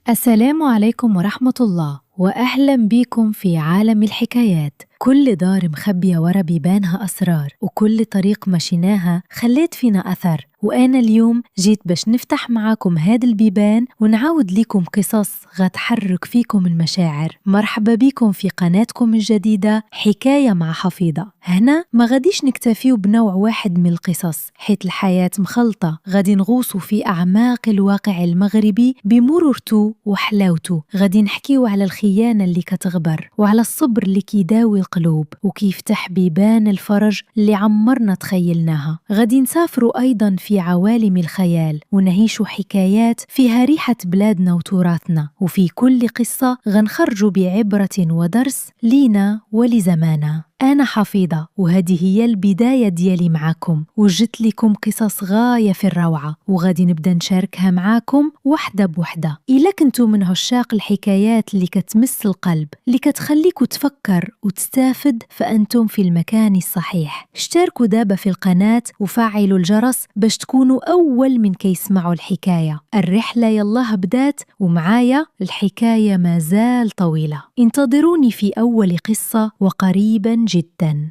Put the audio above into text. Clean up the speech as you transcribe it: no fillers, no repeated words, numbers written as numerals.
السلام عليكم ورحمة الله، وأهلا بيكم في عالم الحكايات. كل دار مخبية ورا بيبانها أسرار، وكل طريق مشيناها خليت فينا أثر. وأنا اليوم جيت باش نفتح معاكم هاد البيبان ونعاود لكم قصص غتحرك فيكم المشاعر. مرحبا بكم في قناتكم الجديدة حكاية مع حفيظة. هنا ما غاديش نكتفيو بنوع واحد من القصص، حيت الحياة مخلطة. غادي نغوصوا في أعماق الواقع المغربي بمرورته وحلاوته. غادي نحكيو على الخيانة اللي كتغبر، وعلى الصبر اللي كيداوي القلوب، وكيفتح بيبان الفرج اللي عمرنا تخيلناها. غادي نسافروا أيضا في عوالم الخيال ونعيشوا حكايات فيها ريحة بلادنا وتراثنا، وفي كل قصة غنخرجوا بعبرة ودرس لينا ولزمانا. أنا حفيظة، وهذه هي البداية ديالي معاكم، وجدت لكم قصص غاية في الروعة، وغادي نبدأ نشاركها معاكم وحدة بوحدة. إلا كنتوا من عشاق الحكايات اللي كتمس القلب، اللي كتخليكوا تفكر وتستافد، فأنتم في المكان الصحيح. اشتركوا دابا في القناة وفعلوا الجرس باش تكونوا أول من كيسمعوا الحكاية. الرحلة يالله بدات، ومعايا الحكاية ما زال طويلة. انتظروني في أول قصة وقريبا جدا.